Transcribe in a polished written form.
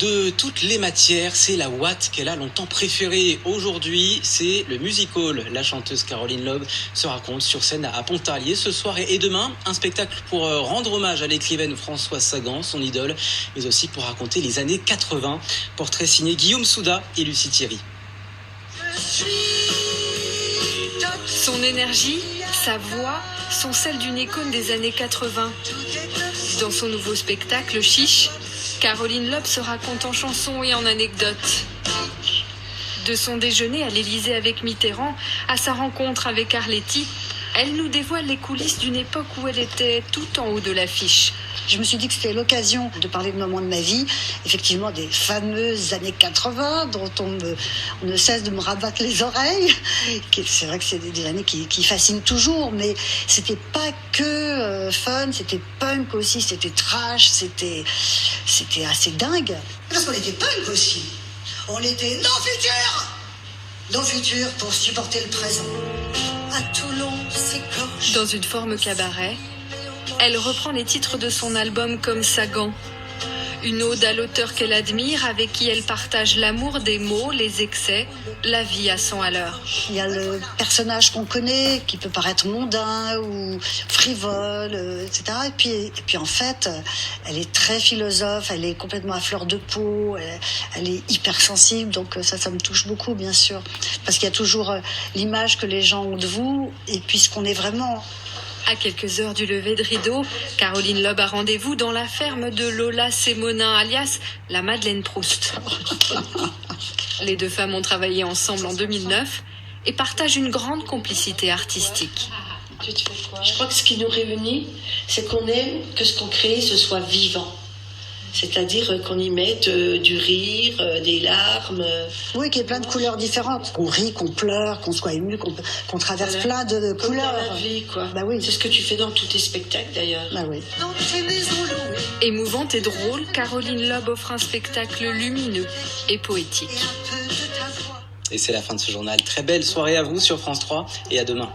De toutes les matières, c'est la Watt qu'elle a longtemps préférée. Aujourd'hui, c'est le music-hall. La chanteuse Caroline Lobe se raconte sur scène à Pontarlier ce soir et demain. Un spectacle pour rendre hommage à l'écrivaine Françoise Sagan, son idole, mais aussi pour raconter les années 80. Portrait signé Guillaume Souda et Lucie Thierry. Son énergie, sa voix sont celles d'une icône des années 80. Dans son nouveau spectacle Chiche, Caroline Lobe se raconte en chansons et en anecdotes. De son déjeuner à l'Élysée avec Mitterrand à sa rencontre avec Arletty, elle nous dévoile les coulisses d'une époque où elle était tout en haut de l'affiche. Je me suis dit que c'était l'occasion de parler de moments de ma vie, effectivement des fameuses années 80 dont on ne cesse de me rabattre les oreilles. C'est vrai que c'est des années qui fascinent toujours, mais c'était pas que fun, c'était punk aussi, c'était trash, c'était assez dingue. Parce qu'on était punk aussi. On était nos futurs pour supporter le présent. À Toulon, c'est gorge. Dans une forme cabaret, elle reprend les titres de son album comme Sagan. Une ode à l'auteur qu'elle admire, avec qui elle partage l'amour des mots, les excès, la vie à 100 à l'heure. Il y a le personnage qu'on connaît, qui peut paraître mondain ou frivole, etc. Et puis en fait, elle est très philosophe, elle est complètement à fleur de peau, elle est hyper sensible, donc ça me touche beaucoup, bien sûr. Parce qu'il y a toujours l'image que les gens ont de vous, et puis ce qu'on est vraiment. À quelques heures du lever de rideau, Caroline Lobe a rendez-vous dans la ferme de Lola Sémonin, alias la Madeleine Proust. Les deux femmes ont travaillé ensemble en 2009 et partagent une grande complicité artistique. Je crois que ce qui nous réunit, c'est qu'on aime que ce qu'on crée, ce soit vivant. C'est-à-dire qu'on y mette du rire, des larmes. Oui, qu'il y ait plein de couleurs différentes. Qu'on rit, qu'on pleure, qu'on soit ému, qu'on traverse plein de comme couleurs. Dans la vie, quoi. Bah oui. C'est ce que tu fais dans tous tes spectacles, d'ailleurs. Bah oui. Émouvante et drôle, Caroline Lobe offre un spectacle lumineux et poétique. Et c'est la fin de ce journal. Très belle soirée à vous sur France 3 et à demain.